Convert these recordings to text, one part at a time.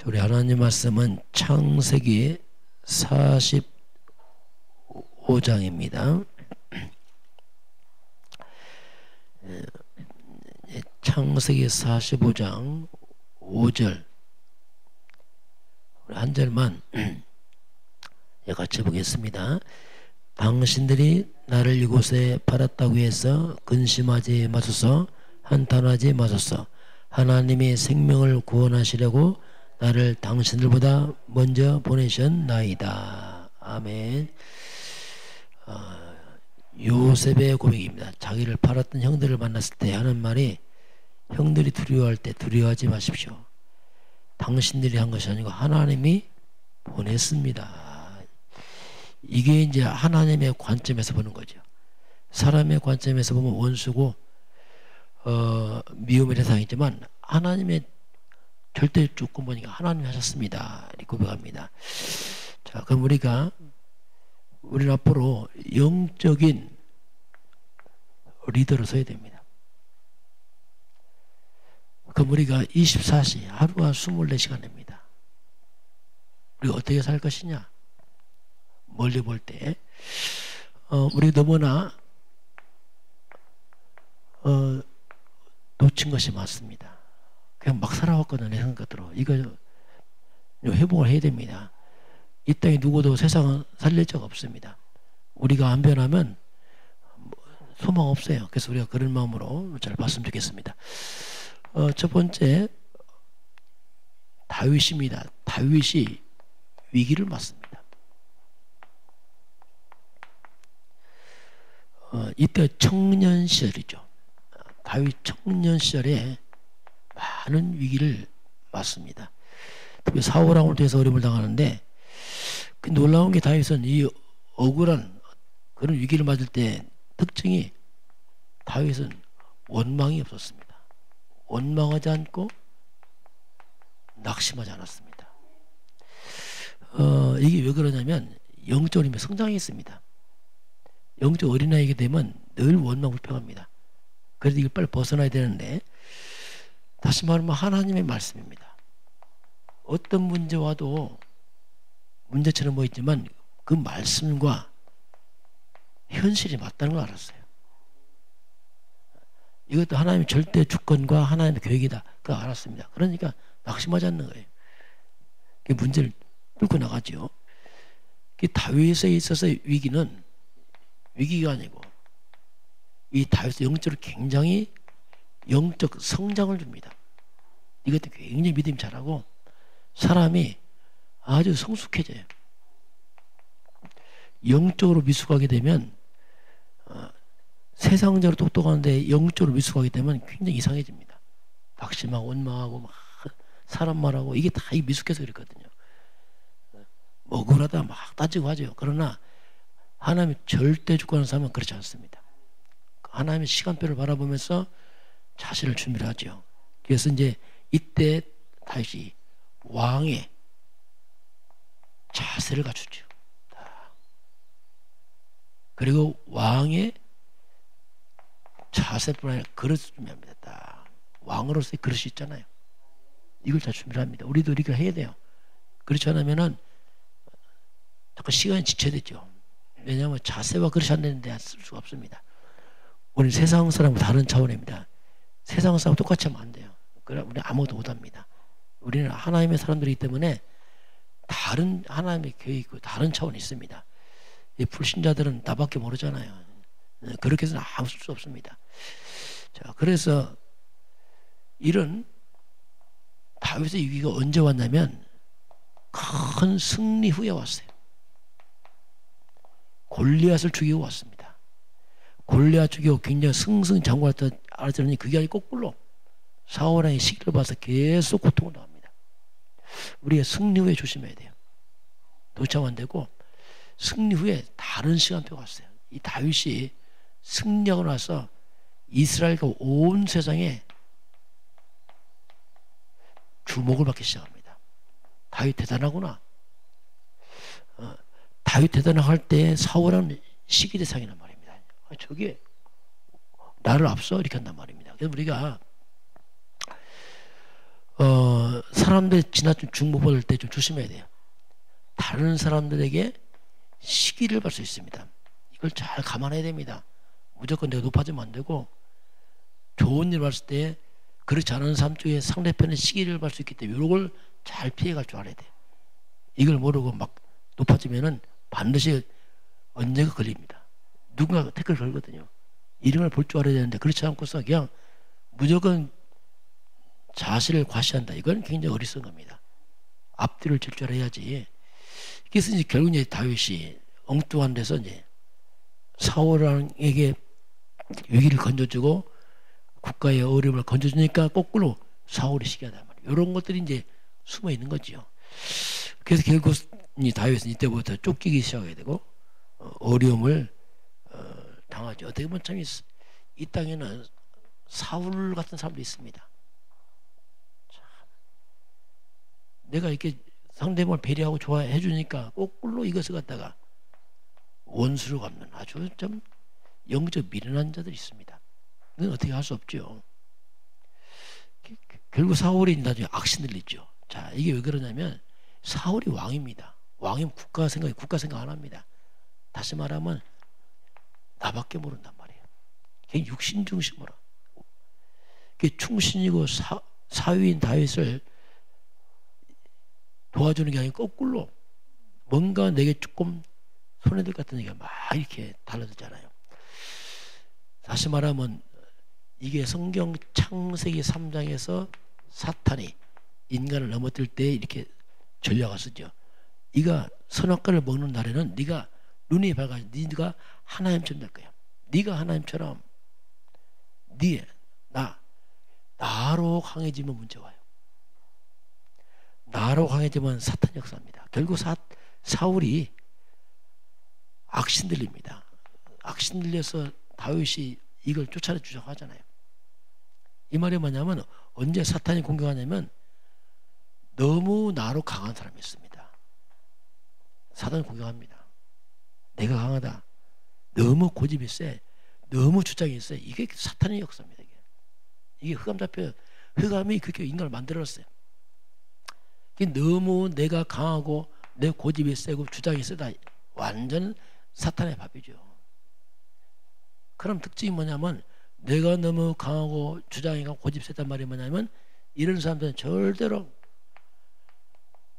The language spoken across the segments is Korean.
우리 하나님 말씀은 창세기 45장입니다. 창세기 45장 5절 한 절만 같이 보겠습니다. 당신들이 나를 이곳에 팔았다고 해서 근심하지 마소서, 한탄하지 마소서. 하나님이 생명을 구원하시려고 나를 당신들보다 먼저 보내셨나이다. 아멘. 요셉의 고백입니다. 자기를 팔았던 형들을 만났을 때 하는 말이, 형들이 두려워할 때 두려워하지 마십시오. 당신들이 한 것이 아니고 하나님이 보냈습니다. 이게 이제 하나님의 관점에서 보는 거죠. 사람의 관점에서 보면 원수고 미움의 대상이지만 하나님의 절대 주권보니까 하나님이 하셨습니다. 이렇게 고백합니다. 자, 그럼 우리는 앞으로 영적인 리더로 서야 됩니다. 그럼 우리가 24시, 하루가 24시간입니다. 우리가 어떻게 살 것이냐? 멀리 볼 때, 우리 너무나, 놓친 것이 많습니다. 그냥 막 살아왔거든요, 내 생각대로. 이거 회복을 해야 됩니다. 이 땅에 누구도 세상은 살릴 자가 없습니다. 우리가 안 변하면 소망 없어요. 그래서 우리가 그런 마음으로 잘 봤으면 좋겠습니다. 첫 번째, 다윗입니다. 다윗이 위기를 맞습니다. 이때 청년 시절이죠. 다윗 청년 시절에 많은 위기를 맞습니다. 특히 사울왕을 통해서 어려움을 당하는데, 그 놀라운 게 다윗은 이 억울한 그런 위기를 맞을 때 특징이, 다윗은 원망이 없었습니다. 원망하지 않고 낙심하지 않았습니다. 이게 왜 그러냐면 영적으로 이미 성장했습니다. 영적 어린아이게 되면 늘 원망 불평합니다. 그래서 이걸 빨리 벗어나야 되는데, 다시 말하면 하나님의 말씀입니다. 어떤 문제 와도 문제처럼 보이지만 그 말씀과 현실이 맞다는 걸 알았어요. 이것도 하나님의 절대 주권과 하나님의 계획이다. 그걸 알았습니다. 그러니까 낙심하지 않는 거예요. 그 문제를 뚫고 나가죠. 그 다윗에 있어서 위기는 위기가 아니고, 이 다윗의 영적으로 굉장히 영적 성장을 줍니다. 이것도 굉장히 믿음이 잘하고 사람이 아주 성숙해져요. 영적으로 미숙하게 되면 세상적으로 똑똑한데 영적으로 미숙하게 되면 굉장히 이상해집니다. 낙심하고 원망하고 막 사람 말하고, 이게 다 미숙해서 그랬거든요. 억울하다 막 따지고 하죠. 그러나 하나님의 절대 주권을 사면 그렇지 않습니다. 하나님의 시간표를 바라보면서 자신을 준비를 하죠. 그래서 이제 이때 다윗이 왕의 자세를 갖추죠. 그리고 왕의 자세뿐 아니라 그릇을 준비합니다. 왕으로서의 그릇이 있잖아요. 이걸 다 준비를 합니다. 우리도 이렇게 해야 돼요. 그렇지 않으면은 자꾸 시간이 지쳐야 되죠. 왜냐하면 자세와 그릇이 안 되는데 쓸 수가 없습니다. 우리는 세상 사람과 다른 차원입니다. 세상 사람 똑같이 하면 안 돼요. 그래 우리 아무것도 못합니다. 우리는 하나님의 사람들이기 때문에 다른 하나님의 계획이고 다른 차원이 있습니다. 이 불신자들은 나밖에 모르잖아요. 그렇게 해서는 아무 수 없습니다. 자, 그래서 이런 다윗의 위기가 언제 왔냐면 큰 승리 후에 왔어요. 골리앗을 죽이고 왔습니다. 골리앗 죽이고 굉장히 승승장구할 알았더니 그게 아니고 거꾸로 사울왕의 시기를 봐서 계속 고통을 당합니다. 우리가 승리 후에 조심해야 돼요. 도착 안 되고 승리 후에 다른 시간표가 왔어요. 이 다윗이 승리하고 나서 이스라엘과 온 세상에 주목을 받기 시작합니다. 다윗 대단하구나. 다윗 대단할 때 사울은 시기대상이란 말입니다. 저게 나를 앞서 이렇게 한단 말입니다. 그래서 우리가 사람들 지나친 중보받을 때 좀 조심해야 돼요. 다른 사람들에게 시기를 받을 수 있습니다. 이걸 잘 감안해야 됩니다. 무조건 내가 높아지면 안 되고, 좋은 일을 봤을 때 그렇지 않은 사람 쪽에 상대편의 시기를 받을 수 있기 때문에 이런 걸 잘 피해갈 줄 알아야 돼요. 이걸 모르고 막 높아지면은 반드시 언젠가 걸립니다. 누군가 태클 걸거든요. 이런 걸 볼 줄 알아야 되는데 그렇지 않고서 그냥 무조건 자신을 과시한다. 이건 굉장히 어리석은 겁니다. 앞뒤를 칠 줄 알아야지. 그래서 이제 결국 이제 다윗이 엉뚱한 데서 이제 사울왕에게 위기를 건져주고 국가의 어려움을 건져주니까 거꾸로 사울이 시기하단 말이에요. 이런 것들이 이제 숨어 있는 거지요. 그래서 결국 이 다윗은 이때부터 쫓기기 시작하게 되고 어려움을 당하죠. 어떻게 보면 참 이 땅에는 사울 같은 사람도 있습니다. 참. 내가 이렇게 상대방을 배려하고 좋아해 주니까 거꾸로 이것을 갖다가 원수로 갚는 아주 좀 영적 미련한 자들이 있습니다. 그건 어떻게 할 수 없죠. 결국 사울이 나중에 악신을 냈죠. 자, 이게 왜 그러냐면 사울이 왕입니다. 왕이면 국가 생각 안 합니다. 다시 말하면 나밖에 모른단 말이에요. 그게 육신 중심으로. 그게 충신이고 사위인 다윗을 도와주는 게 아니고 거꾸로 뭔가 내게 조금 손해될 것 같은 얘기가 막 이렇게 달라들잖아요. 다시 말하면 이게 성경 창세기 3장에서 사탄이 인간을 넘어뜨릴 때 이렇게 전략을 쓰죠. 네가 선악과를 먹는 날에는 네가 눈이 밝아져 네가 하나님처럼 될 거야. 네가 하나님처럼 나로 강해지면 문제가 와요. 나로 강해지면 사탄 역사입니다. 결국 사울이 악신 들립니다. 악신 들려서 다윗이 이걸 쫓아내 주자고 하잖아요. 이 말이 뭐냐면 언제 사탄이 공격하냐면 너무 나로 강한 사람이 있습니다. 사탄이 공격합니다. 내가 강하다. 너무 고집이 세. 너무 주장이 세. 이게 사탄의 역사입니다. 이게 흑암 잡혀 흑암이 그렇게 인간을 만들었어요. 너무 내가 강하고 내 고집이 세고 주장이 세다. 완전 사탄의 밥이죠. 그럼 특징이 뭐냐면 내가 너무 강하고 주장이 강하고 고집 세단 말이 뭐냐면 이런 사람들은 절대로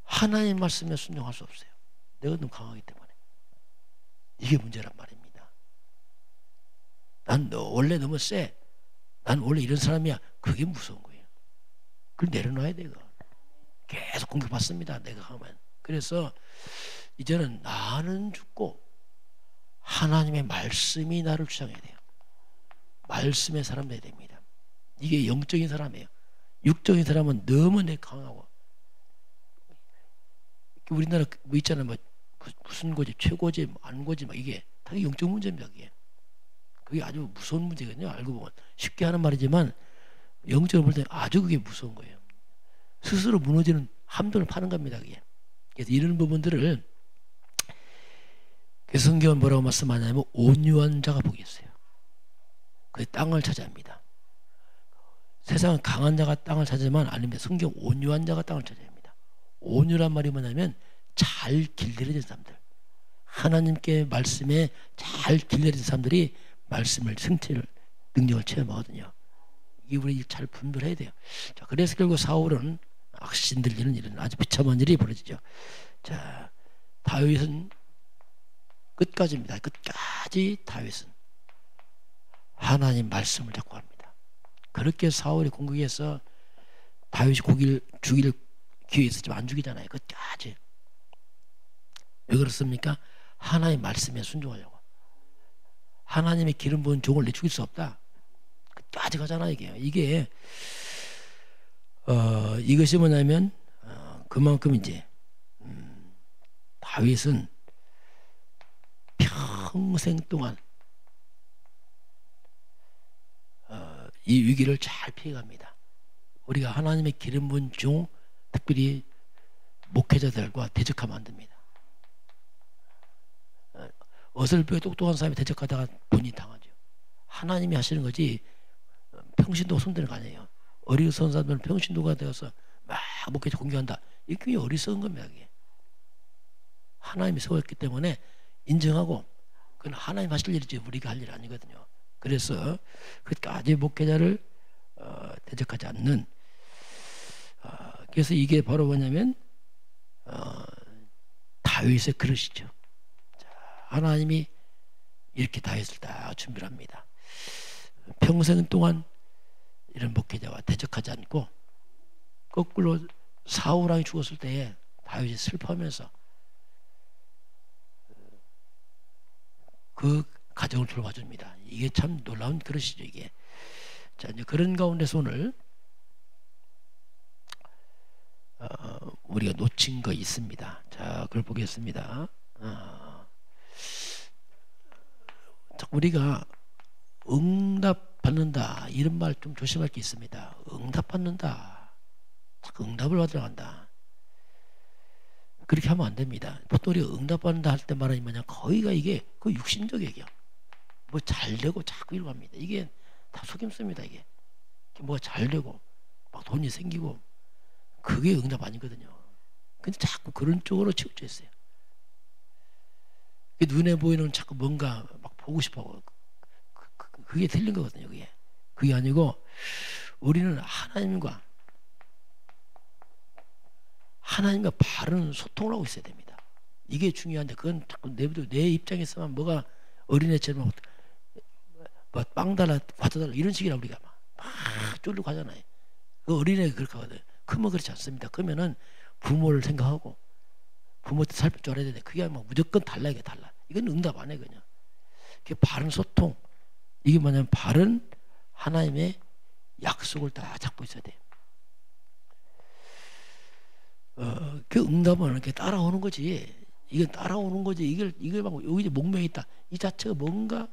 하나님 말씀에 순종할 수 없어요. 내가 너무 강하기 때문에. 이게 문제란 말입니다. 난 원래 너무 세. 난 원래 이런 사람이야. 그게 무서운 거예요. 그걸 내려놔야 돼요. 계속 공격받습니다. 내가 하면. 그래서 이제는 나는 죽고 하나님의 말씀이 나를 주장해야 돼요. 말씀의 사람 돼야 됩니다. 이게 영적인 사람이에요. 육적인 사람은 너무 내 강하고 우리나라 뭐 있잖아요. 뭐 무슨 고집, 최고집, 안고집 막 이게 다 영적 문제입니다. 그게 아주 무서운 문제거든요. 알고 보면 쉽게 하는 말이지만 영적으로 볼 때 아주 그게 무서운 거예요. 스스로 무너지는 함정을 파는 겁니다. 그게. 그래서 이런 부분들을 성경은 뭐라고 말씀하냐면 온유한 자가 복이 있어요. 그 땅을 차지합니다. 세상은 강한 자가 땅을 차지하지만 아닙니다. 성경 온유한 자가 땅을 차지합니다. 온유란 말이 뭐냐면 잘 길들여진 사람들. 하나님께 말씀에 잘 길들여진 사람들이 말씀을 성취를 능력을 체험하거든요. 이게 우리 잘 분별해야 돼요. 자, 그래서 결국 사울은 악신 들리는 일은 아주 비참한 일이 벌어지죠. 자, 다윗은 끝까지입니다. 끝까지 다윗은 하나님 말씀을 잡고 합니다. 그렇게 사울이 공격해서 다윗이 죽일 기회 있었지만 안 죽이잖아요. 끝까지. 왜 그렇습니까? 하나님 말씀에 순종하려고. 하나님의 기름 부은 종을 내 죽일 수 없다. 끝까지 가잖아 이게. 이것이 뭐냐면 그만큼 이제 다윗은 평생 동안 이 위기를 잘 피해갑니다. 우리가 하나님의 기름 부은 종, 특별히 목회자들과 대적하면 안 됩니다. 어설프게 똑똑한 사람이 대적하다가 본인이 당하죠. 하나님이 하시는 거지 평신도가 손대는 거 아니에요. 어리석은 사람들은 평신도가 되어서 목회자 공격한다. 이게 굉장히 어리석은 겁니다. 이게. 하나님이 세웠기 때문에 인정하고 그건 하나님 하실 일이지 우리가 할 일 아니거든요. 그래서 그까지 목회자를 대적하지 않는 그래서 이게 바로 뭐냐면 다윗의 그릇이죠. 자, 하나님이 이렇게 다윗을 다 준비를 합니다. 평생 동안 이런 목회자와 대적하지 않고 거꾸로 사울 왕이 죽었을 때에 다윗이 슬퍼하면서 그 가정을 돌봐줍니다. 이게 참 놀라운 그릇이죠, 이게. 자, 이제 그런 가운데서 오늘 우리가 놓친 거 있습니다. 자, 그걸 보겠습니다. 자, 우리가 응답 받는다 이런 말 좀 조심할 게 있습니다. 응답 받는다. 자꾸 응답을 받으러 간다. 그렇게 하면 안 됩니다. 보통 우리가 응답 받는다 할 때 말하는 뭐냐 거의가 이게 그 육신적 얘기야. 뭐 잘 되고 자꾸 이러고 합니다. 이게 다 속임수입니다. 이게 뭐가 잘 되고 막 돈이 생기고 그게 응답 아니거든요. 근데 자꾸 그런 쪽으로 치우쳐 있어요. 눈에 보이는 자꾸 뭔가 막 보고 싶어. 그게 틀린 거거든요. 그게 아니고 우리는 하나님과 바른 소통을 하고 있어야 됩니다. 이게 중요한데 그건 자꾸 내 입장에서만 뭐가 어린애처럼 뭐 빵 달라 과자 달라 이런 식이라 우리가 막 쫄리고 하잖아요. 그 어린애가 그렇게 하거든. 크면 그렇지 않습니다. 그러면은 부모를 생각하고 부모 때 살필 줄 알아야 되는데 그게 막 무조건 달라 이게 달라. 이건 응답 안 해 그냥. 그게 바른 소통. 이게 뭐냐면 바른 하나님의 약속을 다 잡고 있어야 돼요. 그 응답은 이렇게 따라오는 거지. 이건 따라오는 거지. 이걸 막 여기 목매에 있다. 이 자체가 뭔가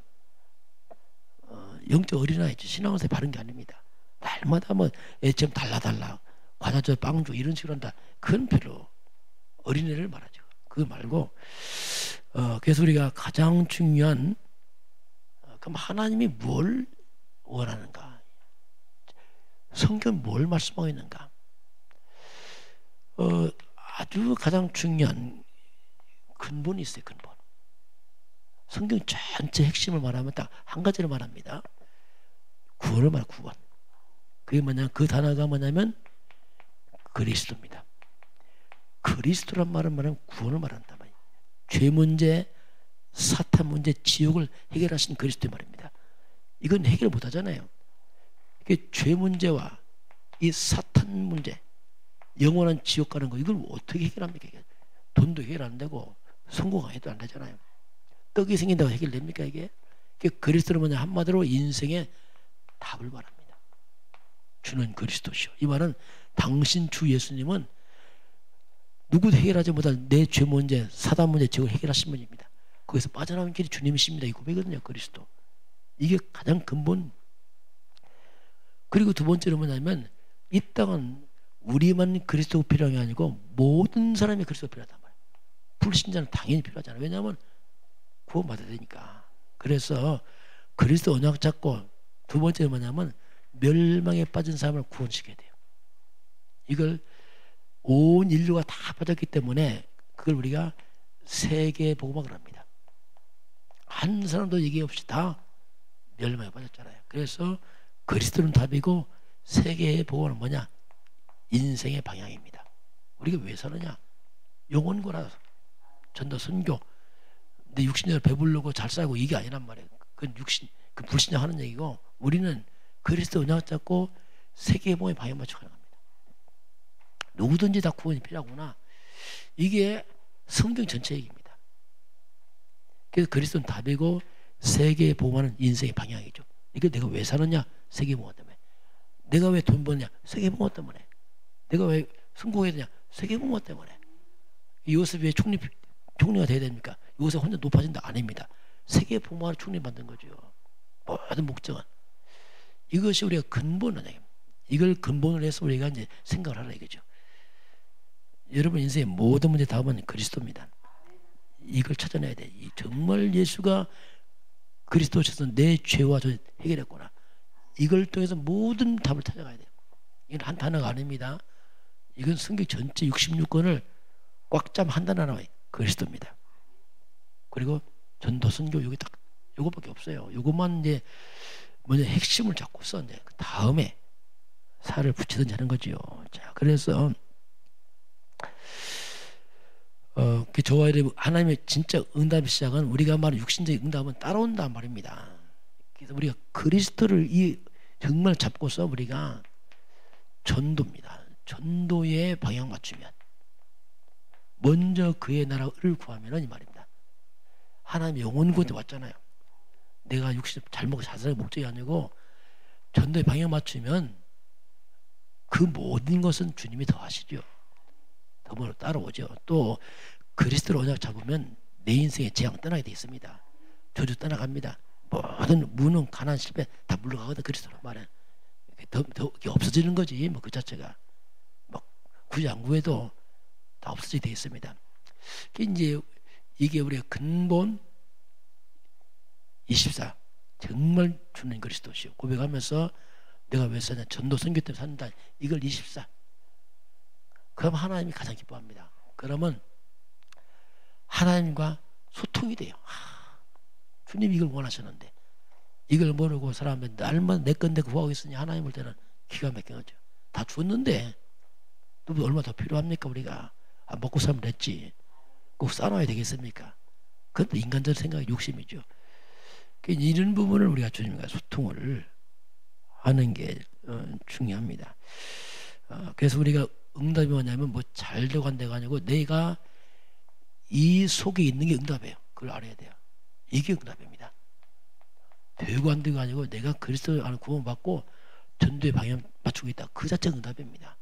영적 어린아이죠. 신앙생활 바른 게 아닙니다. 날마다 뭐 애처럼 달라 과자 줘 빵 줘 이런 식으로 한다. 그건 별로 어린애를 말하죠. 그거 말고 그래서 우리가 가장 중요한 그럼 하나님이 뭘 원하는가? 성경 뭘 말씀하고 있는가? 아주 가장 중요한 근본이 있어요. 근본. 성경 전체 핵심을 말하면 딱 한 가지를 말합니다. 구원을 말해 구원. 그게 뭐냐? 그 단어가 뭐냐면 그리스도입니다. 그리스도란 말은 말하면 구원을 말한다 말이에요. 죄 문제, 사탄 문제, 지옥을 해결하신 그리스도의 말입니다. 이건 해결 못 하잖아요. 이게 죄 문제와 이 사탄 문제, 영원한 지옥 가는 거 이걸 어떻게 해결합니까? 이게? 돈도 해결 안 되고 성공해도 안 되잖아요. 떡이 생긴다고 해결됩니까 이게? 그리스도는 뭐냐 한마디로 인생의 답을 말합니다. 주는 그리스도시오. 이 말은 당신 주 예수님은 누구도 해결하지 못할 내 죄 문제, 사단 문제, 지옥을 해결하신 분입니다. 거기서 빠져나오는 길이 주님이십니다. 이 고백이거든요. 그리스도. 이게 가장 근본. 그리고 두 번째로 뭐냐면 이 땅은 우리만 그리스도가 필요한 게 아니고 모든 사람이 그리스도가 필요하단 말이에요. 불신자는 당연히 필요하잖아요. 왜냐하면 구원받아야 되니까. 그래서 그리스도 언약 잡고 두 번째는 뭐냐면 멸망에 빠진 사람을 구원시켜야 돼요. 이걸 온 인류가 다 빠졌기 때문에 그걸 우리가 세계 복음학을 합니다. 한 사람도 얘기 없이 다 멸망에 빠졌잖아요. 그래서 그리스도는 답이고 세계의 복음은 뭐냐? 인생의 방향입니다. 우리가 왜 사느냐? 영혼과라 전도 선교. 내 육신을 배부르고 잘 살고 이게 아니란 말이에요. 그건 육신, 그 불신자 하는 얘기고 우리는 그리스도 언약 잡고 세계의 복음의 방향 맞춰 가는 겁니다. 누구든지 다 구원이 필요하구나. 이게 성경 전체 얘기입니다. 그래서 그리스도는 답이고 세계의 복음하는 인생의 방향이죠. 이게 내가 왜 사느냐? 세계 복음 때문에. 내가 왜 돈 버느냐? 세계 복음 때문에. 내가 왜 성공해야 되냐? 세계 복음 때문에. 요셉이 왜 총리가 돼야 됩니까? 요셉 혼자 높아진다? 아닙니다. 세계 복음하러 총리 만든 거죠. 모든 목적은. 이것이 우리가 근본은 이걸 근본으로 해서 우리가 이제 생각을 하라 이거죠. 여러분 인생의 모든 문제 답은 그리스도입니다. 이걸 찾아내야 돼. 정말 예수가 그리스도 오셔서 내 죄와 저 해결했구나. 이걸 통해서 모든 답을 찾아가야 돼요. 이건 한 단어가 아닙니다. 이건 성경 전체 66권을 꽉 짬 한단 하나 그리스도입니다. 그리고 전도 선교 여기 딱 요거밖에 없어요. 요것만 이제 먼저 핵심을 잡고서 이제 그 다음에 살을 붙이든지 하는 거지요. 자, 그래서 그 저와 하나님의 진짜 응답의 시작은 우리가 말하는 육신적인 응답은 따라온단 말입니다. 그래서 우리가 그리스도를 정말 잡고서 우리가 전도입니다. 전도에 방향 맞추면 먼저 그의 나라를 구하면은 이 말입니다. 하나님의 영혼 구원에 왔잖아요. 내가 육신 잘 먹고 잘 사는 목적이 아니고 전도에 방향 맞추면 그 모든 것은 주님이 더 하시죠. 더불어 따라오죠. 또 그리스도를 언약 잡으면 내 인생의 재앙 떠나게 돼 있습니다. 저주 떠나갑니다. 모든 무능, 가난, 실패 다 물러가거든. 그리스도로 말해. 더 없어지는 거지. 뭐 그 자체가 뭐 굳이 안 구해도 다 없어지게 돼 있습니다. 이제 이게 우리가 근본 24 정말 주는 그리스도시요. 고백하면서 내가 왜 사냐 전도 선교 때문에 산다. 이걸 24 그럼 하나님이 가장 기뻐합니다. 그러면 하나님과 소통이 돼요. 주님이 이걸 원하셨는데 이걸 모르고 사람들이 날마다 내 건데 구하고 있으니 하나님 볼 때는 기가 막혀가죠. 다 줬는데 또 얼마 더 필요합니까 우리가. 먹고 살면 됐지. 꼭 쌓아놔야 되겠습니까? 그것도 인간적인 생각이 욕심이죠. 이런 부분을 우리가 주님과 소통을 하는 게 중요합니다. 그래서 우리가 응답이 뭐냐면 뭐 잘 되고 안 되고 아니고 내가 이 속에 있는 게 응답이에요. 그걸 알아야 돼요. 이게 응답입니다. 되고 안 되고 아니고 내가 그리스도 안에 구원받고 전도의 방향 맞추고 있다. 그 자체가 응답입니다.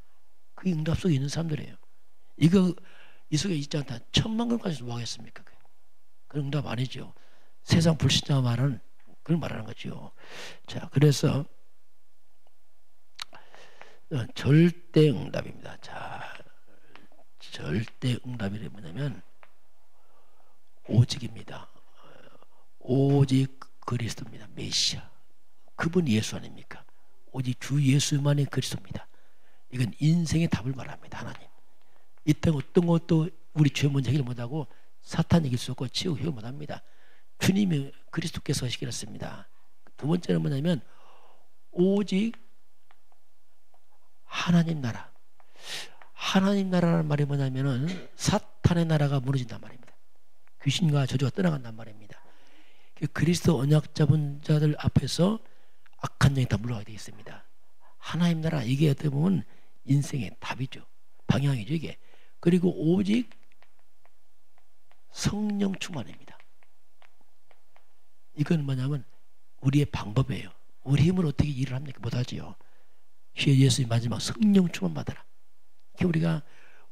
그게 응답 속에 있는 사람들이에요. 이거 이 속에 있지 않다. 1000만 걸까지 뭐 하겠습니까? 그건 응답 아니죠. 세상 불신자 말은 그걸 말하는 거죠. 자, 그래서 절대 응답입니다. 자, 절대 응답이 뭐냐면 오직입니다. 오직 그리스도입니다. 메시아. 그분이 예수 아닙니까? 오직 주 예수만이 그리스도입니다. 이건 인생의 답을 말합니다. 하나님. 이 땅 어떤 것도 우리 죄 먼저 해결 못하고 사탄 이길 수 없고 지옥 해결 못합니다. 주님이 그리스도께서 해결했습니다. 두 번째는 뭐냐면 오직 하나님 나라. 하나님 나라라는 말이 뭐냐면은 사탄의 나라가 무너진단 말입니다. 귀신과 저주가 떠나간단 말입니다. 그리스도 언약 잡은 자들 앞에서 악한 영이 다 물러가게 되어 있습니다. 하나님 나라 이게 어떻게 보면 인생의 답이죠. 방향이죠 이게. 그리고 오직 성령 충만입니다. 이건 뭐냐면 우리의 방법이에요. 우리 힘으로 어떻게 일을 합니까? 못하지요. 예수님 마지막 성령 충만 받아라. 우리가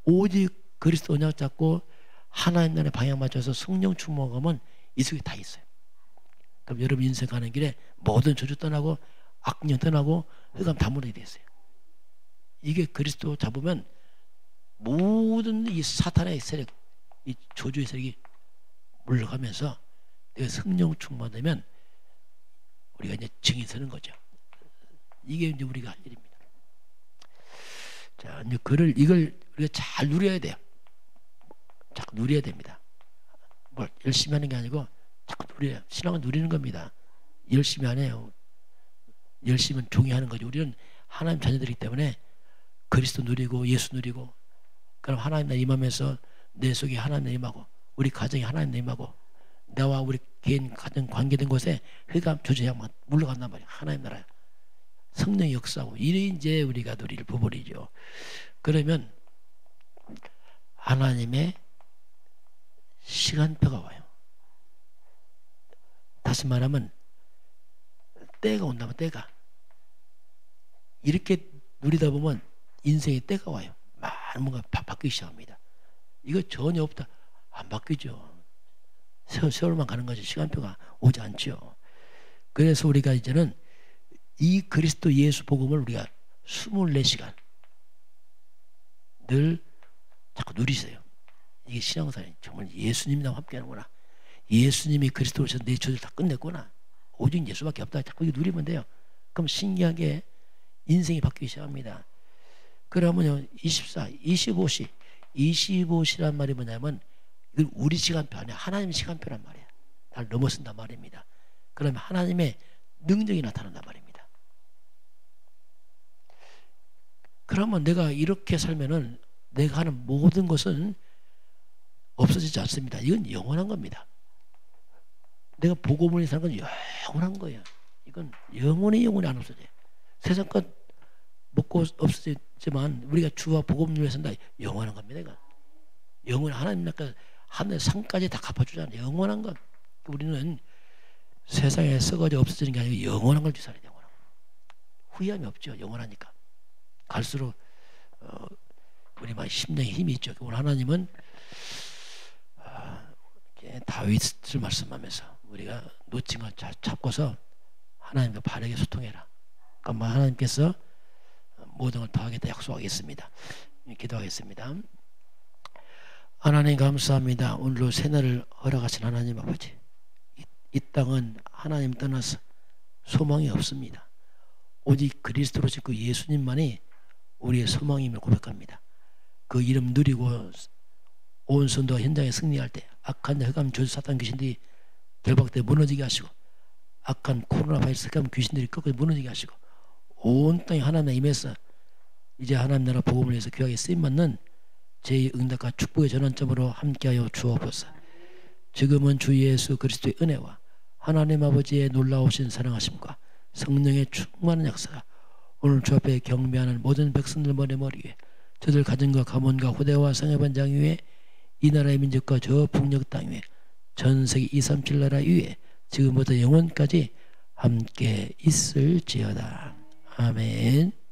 오직 그리스도 언약 잡고 하나님 나라의 방향 맞춰서 성령 충만하면 이 속에 다 있어요. 그럼 여러분 인생 가는 길에 모든 저주 떠나고 악령 떠나고 흑암 다 무너지게 됐어요. 이게 그리스도 잡으면 모든 이 사탄의 세력, 이 저주의 세력이 물러가면서 내가 성령 충만되면 우리가 이제 증인 서는 거죠. 이게 이제 우리가 할 일입니다. 자, 이제 이걸 우리가 잘 누려야 돼요. 자꾸 누려야 됩니다. 뭘 열심히 하는 게 아니고 자꾸 누려요. 신앙은 누리는 겁니다. 열심히 안 해요. 열심은 종이 하는 거죠. 우리는 하나님 자녀들이기 때문에 그리스도 누리고 예수 누리고 그럼 하나님 나 임하면서 내 속에 하나님 임하고 우리 가정에 하나님 임하고 나와 우리 개인 가정 관계된 곳에 흑암 저주향만 물러간단 말이에요. 하나님 나라에 성령의 역사하고 이래 이제 우리가 누릴 부분이죠. 그러면 하나님의 시간표가 와요. 다시 말하면 때가 온다면 때가 이렇게 누리다 보면 인생의 때가 와요. 많은 뭔가 바뀌기 시작합니다. 이거 전혀 없다. 안 바뀌죠. 세월만 가는 거지 시간표가 오지 않죠. 그래서 우리가 이제는 이 그리스도 예수 복음을 우리가 24시간 늘 자꾸 누리세요. 이게 신앙생활이 정말 예수님이랑 함께하는구나. 예수님이 그리스도 오셔서 내 죄를 다 끝냈구나. 오직 예수밖에 없다. 자꾸 이거 누리면 돼요. 그럼 신기하게 인생이 바뀌기 시작합니다. 그러면요 24, 25시 25시란 말이 뭐냐면 이건 우리 시간표 아니야. 하나님 시간표란 말이야. 달 넘어선단 말입니다. 그러면 하나님의 능력이 나타난단 말입니다. 그러면 내가 이렇게 살면은 내가 하는 모든 것은 없어지지 않습니다. 이건 영원한 겁니다. 내가 복음을 사는 건 영원한 거예요. 이건 영원히 안 없어져요. 세상 것 먹고 없어지지만 우리가 주와 복음을 위해 산다. 영원한 겁니다. 이건. 영원한 하나님 나라 하늘 상까지 다 갚아주잖아요. 영원한 것. 우리는 세상에 썩어져 없어지는 게 아니고 영원한 걸 주사해야 돼요. 후회함이 없죠. 영원하니까. 갈수록 우리만 심령에 힘이 있죠. 오늘 하나님은 다윗을 말씀하면서 우리가 놓친 걸 잡고서 하나님과 바르게 소통해라. 그러니까 하나님께서 모든 걸 더하겠다 약속하겠습니다. 기도하겠습니다. 하나님 감사합니다. 오늘로 새날을 허락하신 하나님 아버지, 이 땅은 하나님 떠나서 소망이 없습니다. 오직 그리스도로 그 예수님만이 우리의 소망임을 고백합니다. 그 이름 누리고 온 선도가 현장에 승리할 때 악한 흑암 저주 사탄 귀신들이 결박돼 무너지게 하시고 악한 코로나 바이러스 흑암 귀신들이 끝까지 무너지게 하시고 온 땅에 하나님의 임해서 이제 하나님 나라 복음을 위해서 귀하게 쓰임받는 제2 응답과 축복의 전환점으로 함께하여 주옵소서. 지금은 주 예수 그리스도의 은혜와 하나님 아버지의 놀라우신 사랑하심과 성령의 충만한 역사가 오늘 주 앞에 경배하는 모든 백성들 머리 위에 저들 가정과 가문과 후대와 성회반장 위에 이 나라의 민족과 저 북녘 땅 위에 전 세계 237 나라 위에 지금부터 영원까지 함께 있을지어다. 아멘.